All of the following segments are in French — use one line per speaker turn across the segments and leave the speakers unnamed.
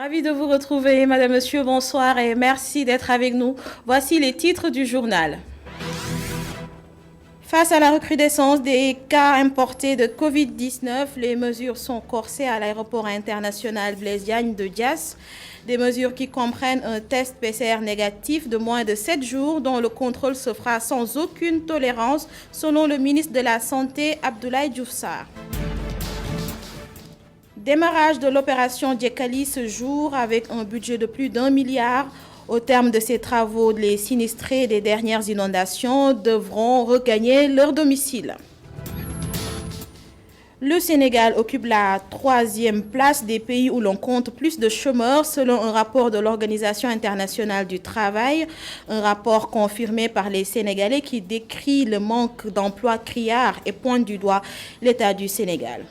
Ravi de vous retrouver, Madame, Monsieur, bonsoir et merci d'être avec nous. Voici les titres du journal. Face à la recrudescence des cas importés de Covid-19, les mesures sont corsées à l'aéroport international Blaise Diagne de Diass. Des mesures qui comprennent un test PCR négatif de moins de 7 jours dont le contrôle se fera sans aucune tolérance, selon le ministre de la Santé, Abdoulaye Diouf Sarr. Démarrage de l'opération Djekali ce jour avec un budget de plus d'1 milliard. Au terme de ces travaux, les sinistrés des dernières inondations devront regagner leur domicile. Le Sénégal occupe la 3e place des pays où l'on compte plus de chômeurs selon un rapport de l'Organisation internationale du travail, un rapport confirmé par les Sénégalais qui décrit le manque d'emplois criard et pointe du doigt l'État du Sénégal.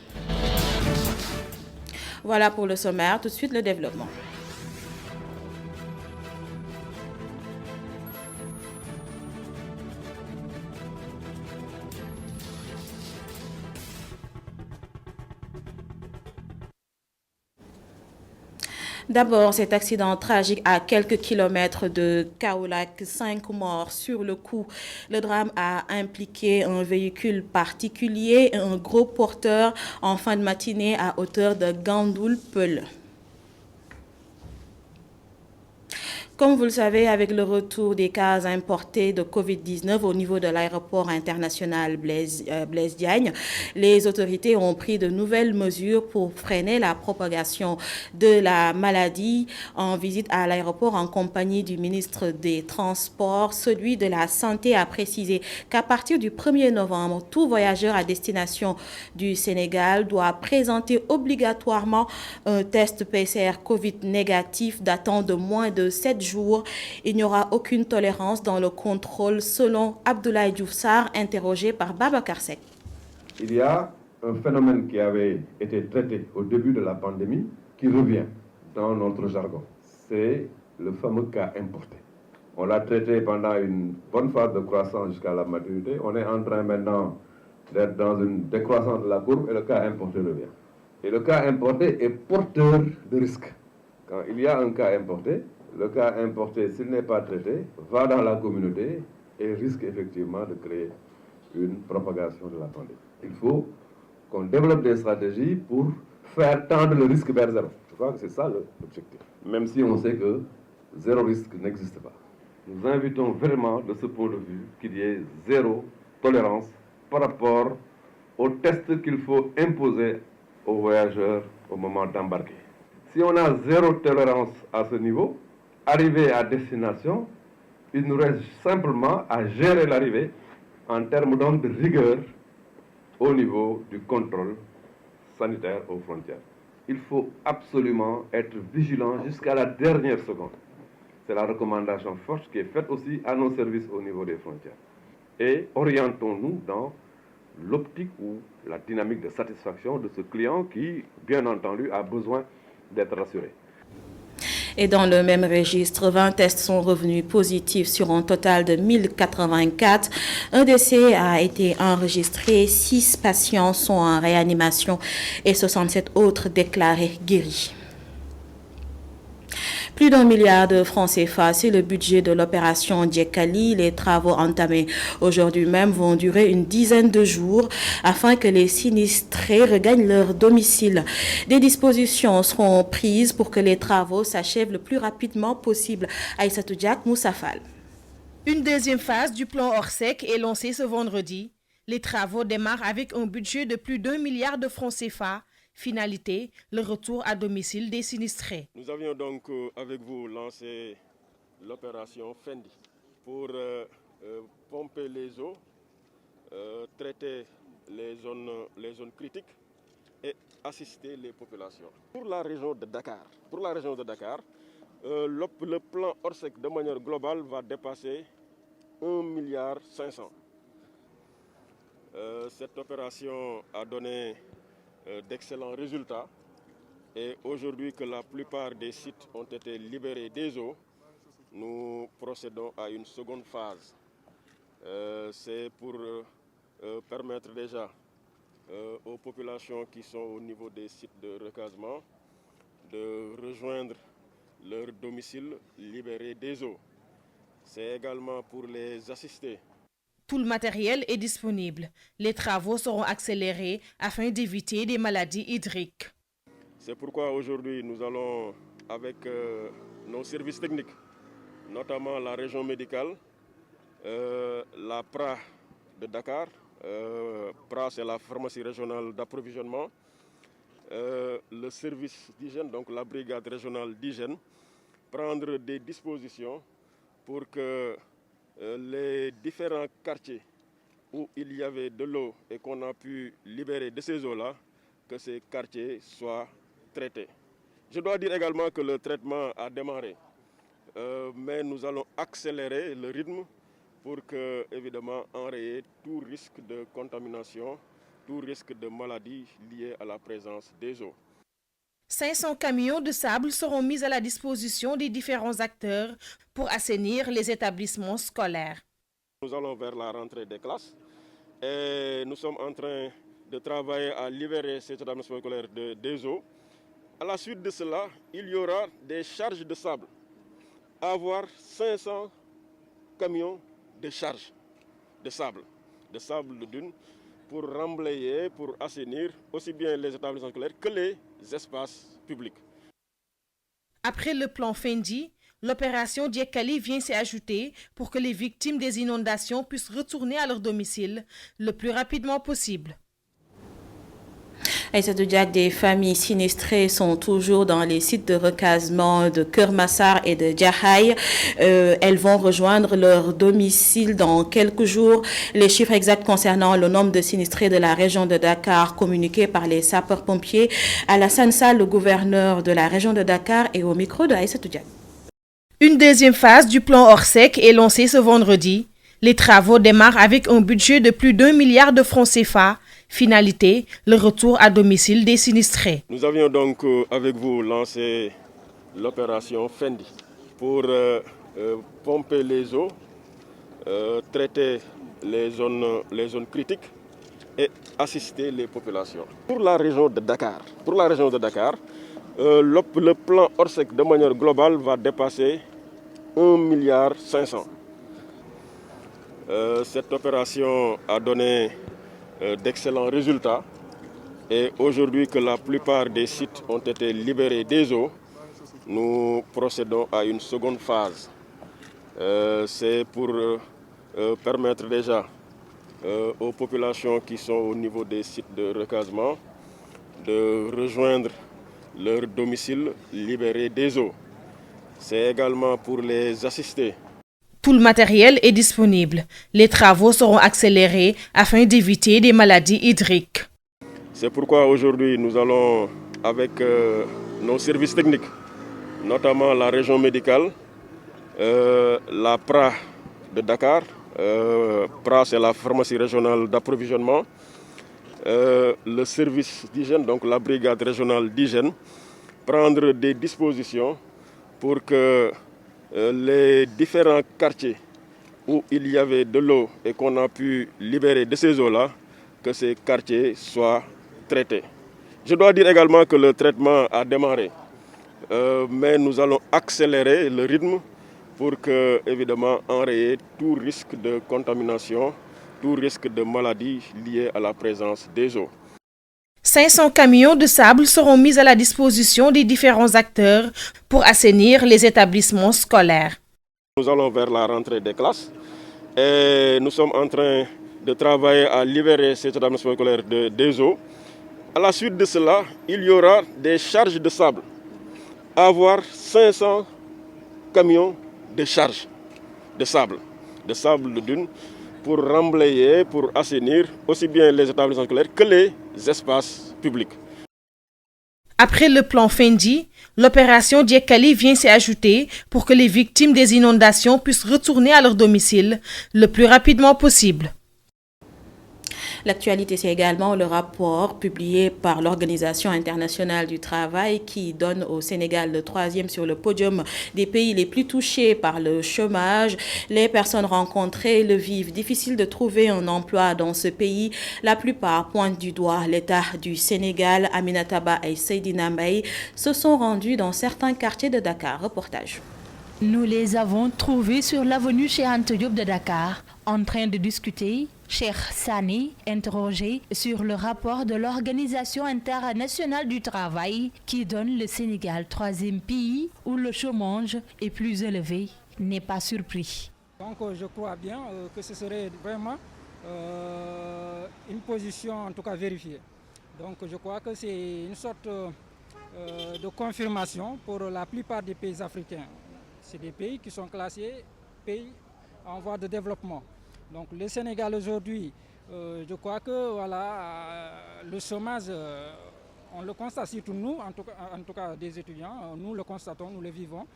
Voilà pour le sommaire, tout de suite le développement. D'abord, cet accident tragique à quelques kilomètres de Kaolack, 5 morts sur le coup. Le drame a impliqué un véhicule particulier et un gros porteur en fin de matinée à hauteur de Gandoul-Peul. Comme vous le savez, avec le retour des cas importés de Covid-19 au niveau de l'aéroport international Blaise Diagne, les autorités ont pris de nouvelles mesures pour freiner la propagation de la maladie. En visite à l'aéroport en compagnie du ministre des Transports, celui de la Santé a précisé qu'à partir du 1er novembre, tout voyageur à destination du Sénégal doit présenter obligatoirement un test PCR Covid négatif datant de moins de 7 jours. Il n'y aura aucune tolérance dans le contrôle, selon Abdoulaye Diouf Sarr, interrogé par Babacar Seck.
Il y a un phénomène qui avait été traité au début de la pandémie qui revient dans notre jargon. C'est le fameux cas importé. On l'a traité pendant une bonne phase de croissance jusqu'à la maturité. On est en train maintenant d'être dans une décroissance de la courbe et le cas importé revient. Et le cas importé est porteur de risques. Quand il y a un cas importé, le cas importé, s'il n'est pas traité, va dans la communauté et risque effectivement de créer une propagation de la pandémie. Il faut qu'on développe des stratégies pour faire tendre le risque vers zéro. Je crois que c'est ça l'objectif. Même si on sait que zéro risque n'existe pas. Nous invitons vraiment de ce point de vue qu'il y ait zéro tolérance par rapport aux tests qu'il faut imposer aux voyageurs au moment d'embarquer. Si on a zéro tolérance à ce niveau, arrivé à destination, il nous reste simplement à gérer l'arrivée en termes donc de rigueur au niveau du contrôle sanitaire aux frontières. Il faut absolument être vigilant jusqu'à la dernière seconde. C'est la recommandation forte qui est faite aussi à nos services au niveau des frontières. Et orientons-nous dans l'optique ou la dynamique de satisfaction de ce client qui, bien entendu, a besoin d'être rassuré.
Et dans le même registre, 20 tests sont revenus positifs sur un total de 1084. Un décès a été enregistré, 6 patients sont en réanimation et 67 autres déclarés guéris. Plus d'1 milliard de francs CFA, c'est le budget de l'opération Djekali. Les travaux entamés aujourd'hui même vont durer une dizaine de jours afin que les sinistrés regagnent leur domicile. Des dispositions seront prises pour que les travaux s'achèvent le plus rapidement possible. Aïssatou Diak, Moussa Fall.
Une deuxième phase du plan Orsec est lancée ce vendredi. Les travaux démarrent avec un budget de plus d'1 milliard de francs CFA. Finalité, le retour à domicile des sinistrés.
Nous avions donc avec vous lancé l'opération Fendi pour pomper les eaux, traiter les zones critiques et assister les populations. Pour la région de Dakar, le plan Orsec de manière globale va dépasser 1,5 milliard. Cette opération a donné d'excellents résultats et aujourd'hui que la plupart des sites ont été libérés des eaux, nous procédons à une seconde phase. C'est pour permettre déjà aux populations qui sont au niveau des sites de recasement de rejoindre leur domicile libéré des eaux. C'est également pour les assister.
Tout le matériel est disponible. Les travaux seront accélérés afin d'éviter des maladies hydriques.
C'est pourquoi aujourd'hui nous allons, avec nos services techniques, notamment la région médicale, la PRA de Dakar, PRA c'est la pharmacie régionale d'approvisionnement, le service d'hygiène, donc la brigade régionale d'hygiène, prendre des dispositions pour que les différents quartiers où il y avait de l'eau et qu'on a pu libérer de ces eaux-là, que ces quartiers soient traités. Je dois dire également que le traitement a démarré, mais nous allons accélérer le rythme pour que, évidemment, enrayer tout risque de contamination, tout risque de maladie liée à la présence des eaux.
500 camions de sable seront mis à la disposition des différents acteurs pour assainir les établissements scolaires.
Nous allons vers la rentrée des classes et nous sommes en train de travailler à libérer ces établissements scolaires des eaux. À la suite de cela, il y aura des charges de sable. Avoir 500 camions de charge de sable de dune, pour remblayer, pour assainir aussi bien les établissements scolaires que les espaces publics.
Après le plan Fendi, l'opération Diekali vient s'y ajouter pour que les victimes des inondations puissent retourner à leur domicile le plus rapidement possible.
Aïssatou Diack, des familles sinistrées sont toujours dans les sites de recasement de Keur Massar et de Jaxaay. Elles vont rejoindre leur domicile dans quelques jours. Les chiffres exacts concernant le nombre de sinistrés de la région de Dakar communiqués par les sapeurs-pompiers. Alassane Sall, le gouverneur de la région de Dakar, est au micro de Aïssatou Diack.
Une deuxième phase du plan Orsec est lancée ce vendredi. Les travaux démarrent avec un budget de plus d'1 milliard de francs CFA. Finalité, le retour à domicile des sinistrés.
Nous avions donc avec vous lancé l'opération Fendi pour pomper les eaux, traiter les zones critiques et assister les populations. Pour la région de Dakar, le plan Orsec de manière globale va dépasser 1,5 milliard. Cette opération a donné d'excellents résultats et aujourd'hui que la plupart des sites ont été libérés des eaux, nous procédons à une seconde phase. C'est pour permettre déjà aux populations qui sont au niveau des sites de recasement de rejoindre leur domicile libéré des eaux. C'est également pour les assister.
Tout le matériel est disponible. Les travaux seront accélérés afin d'éviter des maladies hydriques.
C'est pourquoi aujourd'hui nous allons, avec nos services techniques, notamment la région médicale, la PRA de Dakar, PRA c'est la pharmacie régionale d'approvisionnement, le service d'hygiène, donc la brigade régionale d'hygiène, prendre des dispositions pour que les différents quartiers où il y avait de l'eau et qu'on a pu libérer de ces eaux-là, que ces quartiers soient traités. Je dois dire également que le traitement a démarré, mais nous allons accélérer le rythme pour que, évidemment, enrayer tout risque de contamination, tout risque de maladie liée à la présence des eaux.
500 camions de sable seront mis à la disposition des différents acteurs pour assainir les établissements scolaires.
Nous allons vers la rentrée des classes et nous sommes en train de travailler à libérer ces établissements scolaires des eaux. À la suite de cela, il y aura des charges de sable. Avoir 500 camions de charge de sable de dune, pour remblayer, pour assainir aussi bien les établissements scolaires que les espaces publics.
Après le plan Fendi, l'opération Diekali vient s'y ajouter pour que les victimes des inondations puissent retourner à leur domicile le plus rapidement possible.
L'actualité, c'est également le rapport publié par l'Organisation internationale du travail qui donne au Sénégal le 3e sur le podium des pays les plus touchés par le chômage. Les personnes rencontrées le vivent difficile de trouver un emploi dans ce pays. La plupart pointent du doigt l'État du Sénégal. Aminata Ba et Seydina Mbaye se sont rendus dans certains quartiers de Dakar. Reportage.
Nous les avons trouvés sur l'avenue Cheikh Anta Diop de Dakar, en train de discuter. Cheikh Sani, interrogé sur le rapport de l'Organisation internationale du travail qui donne le Sénégal 3e pays où le chômage est plus élevé, n'est pas surpris.
Donc je crois bien que ce serait vraiment une position en tout cas vérifiée. Donc je crois que c'est une sorte de confirmation pour la plupart des pays africains. C'est des pays qui sont classés pays en voie de développement. Donc le Sénégal aujourd'hui, je crois que voilà, le chômage, on le constate surtout nous, en tout cas des étudiants, nous le constatons, nous le vivons.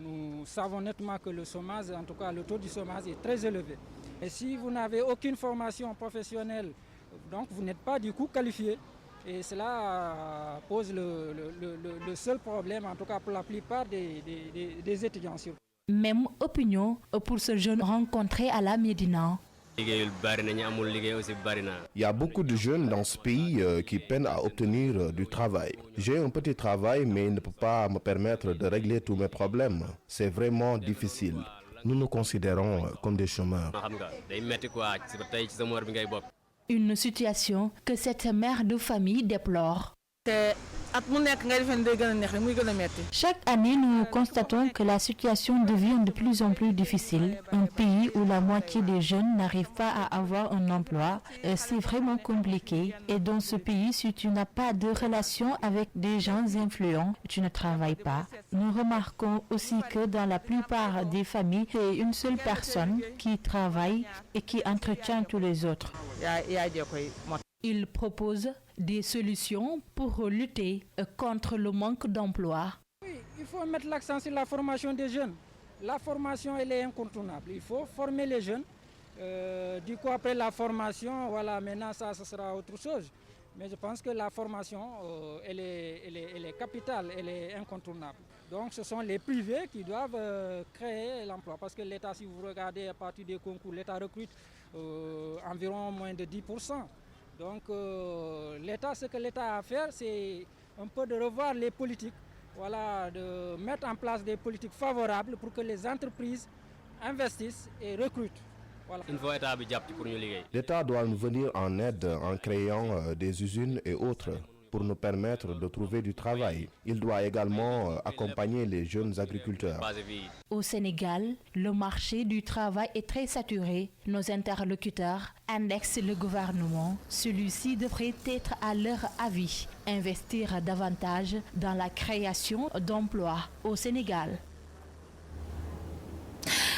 Nous savons nettement que le chômage, en tout cas le taux du chômage est très élevé. Et si vous n'avez aucune formation professionnelle, donc vous n'êtes pas du coup qualifié. Et cela pose le seul problème, en tout cas pour la plupart des étudiants.
Même opinion pour ce jeune rencontré à la Médina.
Il y a beaucoup de jeunes dans ce pays qui peinent à obtenir du travail. J'ai un petit travail, mais il ne peut pas me permettre de régler tous mes problèmes. C'est vraiment difficile. Nous nous considérons comme des chômeurs.
Une situation que cette mère de famille déplore. Chaque année, nous constatons que la situation devient de plus en plus difficile. Un pays où la moitié des jeunes n'arrivent pas à avoir un emploi, c'est vraiment compliqué. Et dans ce pays, si tu n'as pas de relation avec des gens influents, tu ne travailles pas. Nous remarquons aussi que dans la plupart des familles, c'est une seule personne qui travaille et qui entretient tous les autres. Il propose des solutions pour lutter contre le manque d'emploi.
Oui, il faut mettre l'accent sur la formation des jeunes. La formation, elle est incontournable. Il faut former les jeunes. Du coup, après la formation, voilà, maintenant, ça sera autre chose. Mais je pense que la formation, elle est capitale, elle est incontournable. Donc, ce sont les privés qui doivent créer l'emploi. Parce que l'État, si vous regardez à partir des concours, l'État recrute environ moins de 10%. Donc l'État, ce que l'État a à faire, c'est un peu de revoir les politiques, voilà, de mettre en place des politiques favorables pour que les entreprises investissent et recrutent. Voilà.
L'État doit nous venir en aide en créant des usines et autres pour nous permettre de trouver du travail. Il doit également accompagner les jeunes agriculteurs.
Au Sénégal, le marché du travail est très saturé. Nos interlocuteurs annexent le gouvernement. Celui-ci devrait être, à leur avis, investir davantage dans la création d'emplois au Sénégal.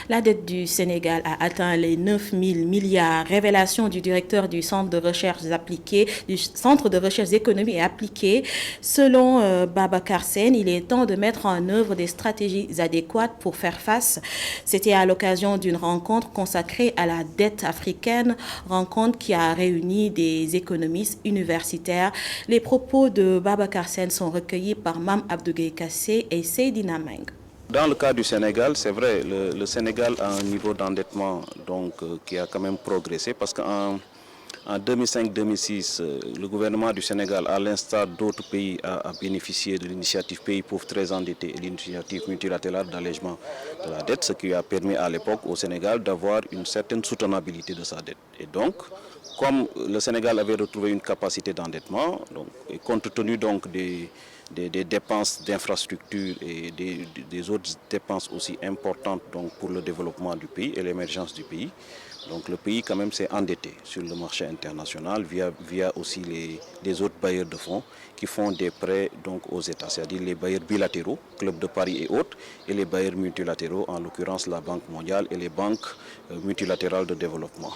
La dette du Sénégal a atteint les 9 000 milliards. Révélation du directeur du Centre de recherche appliquées, du Centre de recherche économique et appliquée. Selon Babacar Sène, il est temps de mettre en œuvre des stratégies adéquates pour faire face. C'était à l'occasion d'une rencontre consacrée à la dette africaine, rencontre qui a réuni des économistes universitaires. Les propos de Babacar Sène sont recueillis par Mam Abdougué Kassé et Seydina Meng.
Dans le cas du Sénégal, c'est vrai, le Sénégal a un niveau d'endettement qui a quand même progressé parce qu'en 2005-2006, le gouvernement du Sénégal, à l'instar d'autres pays, a bénéficié de l'initiative Pays pauvres très endettés et l'initiative multilatérale d'allègement de la dette, ce qui a permis à l'époque au Sénégal d'avoir une certaine soutenabilité de sa dette. Et donc, comme le Sénégal avait retrouvé une capacité d'endettement, et compte tenu donc des dépenses d'infrastructures et des autres dépenses aussi importantes donc, pour le développement du pays et l'émergence du pays. Donc le pays quand même s'est endetté sur le marché international via aussi les autres bailleurs de fonds qui font des prêts donc, aux États, c'est-à-dire les bailleurs bilatéraux, Club de Paris et autres, et les bailleurs multilatéraux, en l'occurrence la Banque mondiale et les banques multilatérales de développement.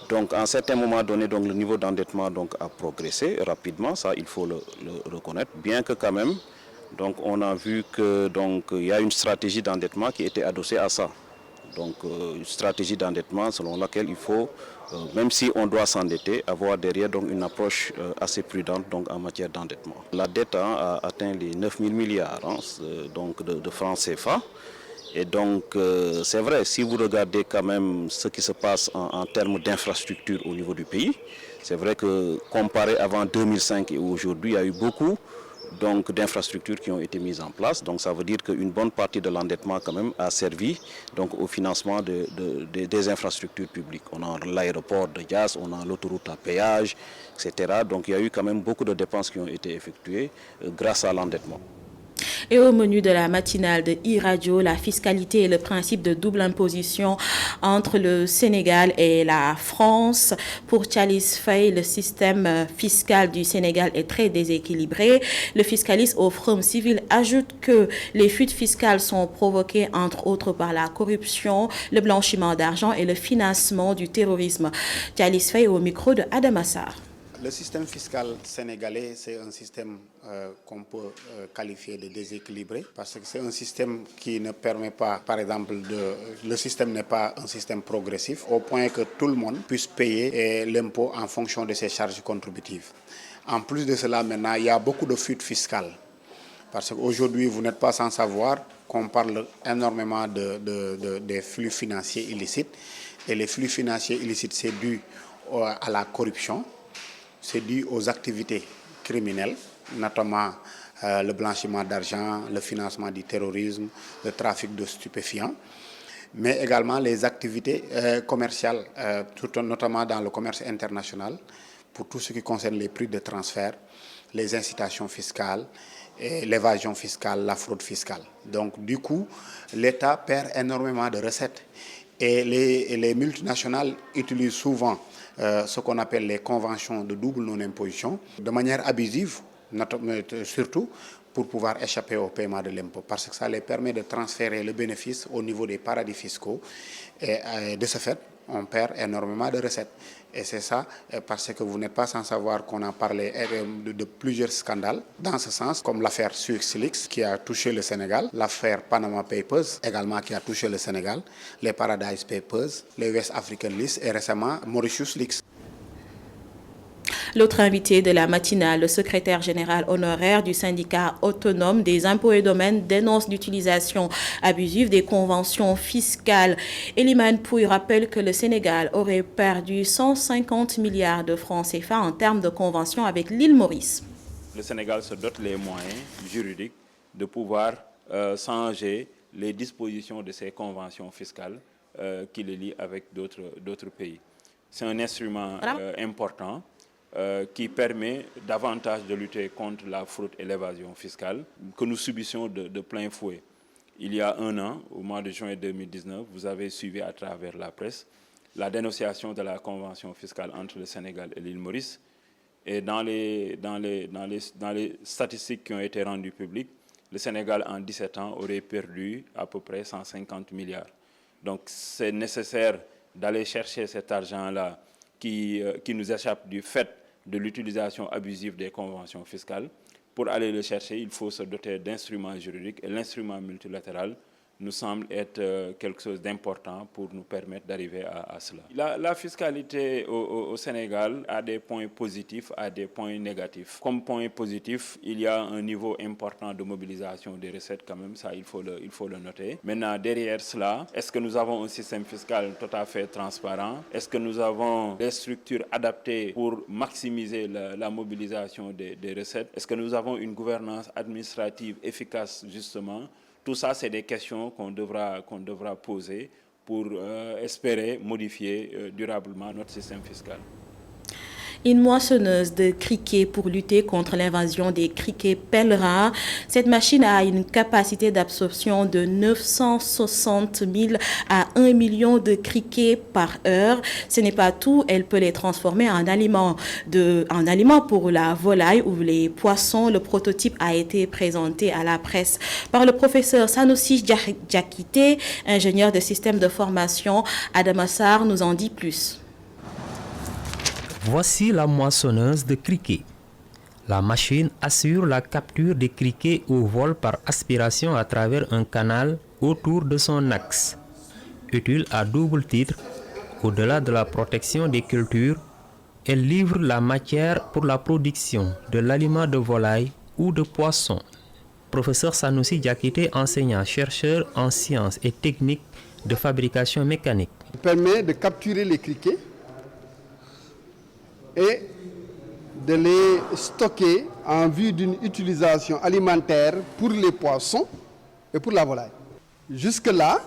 Donc, à un certain moment donné, donc, le niveau d'endettement a progressé rapidement, ça il faut le reconnaître, bien que quand même, donc, on a vu que il y a une stratégie d'endettement qui était adossée à ça. Donc une stratégie d'endettement selon laquelle il faut, même si on doit s'endetter, avoir derrière donc, une approche assez prudente donc, en matière d'endettement. La dette a atteint les 9 000 milliards donc de francs CFA. Et donc, c'est vrai, si vous regardez quand même ce qui se passe en termes d'infrastructures au niveau du pays, c'est vrai que comparé avant 2005 et aujourd'hui, il y a eu beaucoup d'infrastructures qui ont été mises en place. Donc, ça veut dire qu'une bonne partie de l'endettement quand même a servi donc, au financement des infrastructures publiques. On a l'aéroport de Diass, on a l'autoroute à péage, etc. Donc, il y a eu quand même beaucoup de dépenses qui ont été effectuées grâce à l'endettement.
Et au menu de la matinale de e-radio, la fiscalité et le principe de double imposition entre le Sénégal et la France. Pour Thialis Faye, le système fiscal du Sénégal est très déséquilibré. Le fiscaliste au Forum Civil ajoute que les fuites fiscales sont provoquées entre autres par la corruption, le blanchiment d'argent et le financement du terrorisme. Thialis Faye au micro de Adam Assar.
Le système fiscal sénégalais, c'est un système qu'on peut qualifier de déséquilibré parce que c'est un système qui ne permet pas, par exemple, le système n'est pas un système progressif au point que tout le monde puisse payer l'impôt en fonction de ses charges contributives. En plus de cela, maintenant, il y a beaucoup de fuites fiscales parce qu'aujourd'hui, vous n'êtes pas sans savoir qu'on parle énormément des flux financiers illicites et les flux financiers illicites, c'est dû à la corruption. C'est dû aux activités criminelles, notamment le blanchiment d'argent, le financement du terrorisme, le trafic de stupéfiants, mais également les activités commerciales, notamment dans le commerce international, pour tout ce qui concerne les prix de transfert, les incitations fiscales, l'évasion fiscale, la fraude fiscale. Donc du coup, l'État perd énormément de recettes et les multinationales utilisent souvent ce qu'on appelle les conventions de double non-imposition, de manière abusive, surtout pour pouvoir échapper au paiement de l'impôt, parce que ça les permet de transférer le bénéfice au niveau des paradis fiscaux. Et de ce fait, on perd énormément de recettes. Et c'est ça, parce que vous n'êtes pas sans savoir qu'on a parlé de plusieurs scandales dans ce sens, comme l'affaire SwissLeaks qui a touché le Sénégal, l'affaire Panama Papers également qui a touché le Sénégal, les Paradise Papers, les West African List et récemment Mauritius Leaks.
L'autre invité de la matinale, le secrétaire général honoraire du syndicat autonome des impôts et domaines, dénonce l'utilisation abusive des conventions fiscales. Eliman Pouy rappelle que le Sénégal aurait perdu 150 milliards de francs CFA en termes de conventions avec l'île Maurice.
Le Sénégal se dote les moyens juridiques de pouvoir changer les dispositions de ces conventions fiscales qui les lient avec d'autres pays. C'est un instrument important qui permet davantage de lutter contre la fraude et l'évasion fiscale que nous subissions de plein fouet. Il y a un an, au mois de juin 2019, vous avez suivi à travers la presse la dénonciation de la convention fiscale entre le Sénégal et l'île Maurice. Et dans les statistiques qui ont été rendues publiques, le Sénégal en 17 ans aurait perdu à peu près 150 milliards. Donc c'est nécessaire d'aller chercher cet argent-là qui nous échappe du fait de l'utilisation abusive des conventions fiscales. Pour aller le chercher, il faut se doter d'instruments juridiques et l'instrument multilatéral nous semble être quelque chose d'important pour nous permettre d'arriver à cela. La fiscalité au Sénégal a des points positifs, a des points négatifs. Comme point positif, il y a un niveau important de mobilisation des recettes quand même, ça il faut le noter. Maintenant, derrière cela, est-ce que nous avons un système fiscal tout à fait transparent? Est-ce que nous avons des structures adaptées pour maximiser la mobilisation des recettes? Est-ce que nous avons une gouvernance administrative efficace justement? Tout ça, c'est des questions qu'on devra poser pour espérer modifier durablement notre système fiscal.
Une moissonneuse de criquets pour lutter contre l'invasion des criquets pèlerins. Cette machine a une capacité d'absorption de 960 000 à 1 million de criquets par heure. Ce n'est pas tout, elle peut les transformer en aliments pour la volaille ou les poissons. Le prototype a été présenté à la presse par le professeur Sanoussi Diakité, ingénieur de système de formation. Adam Assar nous en dit plus.
Voici la moissonneuse de criquets. La machine assure la capture des criquets au vol par aspiration à travers un canal autour de son axe. utile à double titre. Au-delà de la protection des cultures, elle livre la matière pour la production de l'aliment de volaille ou de poisson. Professeur Sanoussi Diakité, enseignant-chercheur en sciences et techniques de fabrication mécanique.
Il permet de capturer les criquets et de les stocker en vue d'une utilisation alimentaire pour les poissons et pour la volaille. Jusque-là,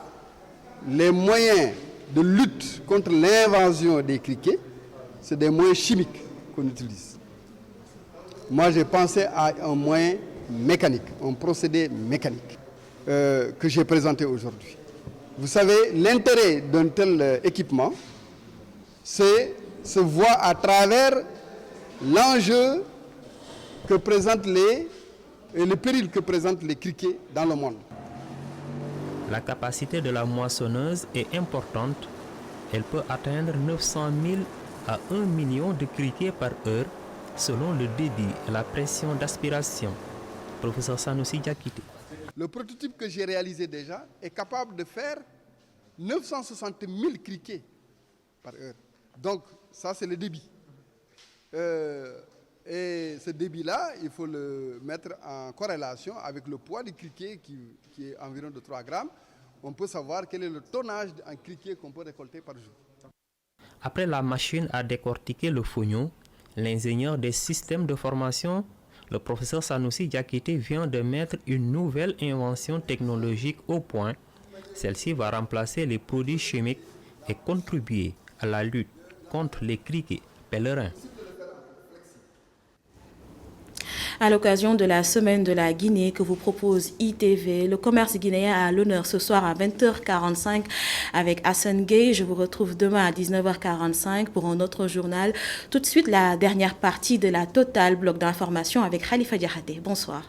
les moyens de lutte contre l'invasion des criquets, c'est des moyens chimiques qu'on utilise. Moi, j'ai pensé à un moyen mécanique, un procédé mécanique que j'ai présenté aujourd'hui. Vous savez, l'intérêt d'un tel équipement, c'est se voir à travers l'enjeu que présentent le péril que présentent les criquets dans le monde.
La capacité de la moissonneuse est importante. Elle peut atteindre 900 000 à 1 million de criquets par heure selon le débit et la pression d'aspiration. Professeur Sanoussi Diakité.
Le prototype que j'ai réalisé déjà est capable de faire 960 000 criquets par heure. Donc ça c'est le débit. Et ce débit-là, il faut le mettre en corrélation avec le poids du criquet qui est environ de 3 grammes. On peut savoir quel est le tonnage en criquet qu'on peut récolter par jour.
Après la machine à décortiquer le fognon, l'ingénieur des systèmes de formation, le professeur Sanoussi Diakité, vient de mettre une nouvelle invention technologique au point. Celle-ci va remplacer les produits chimiques et contribuer à la lutte contre les criquets pèlerins.
À l'occasion de la semaine de la Guinée que vous propose ITV, le commerce guinéen a l'honneur ce soir à 20h45 avec Hassan Gueye. Je vous retrouve demain à 19h45 pour un autre journal. Tout de suite, la dernière partie de la Total, bloc d'information avec Khalifa Diakhaté. Bonsoir.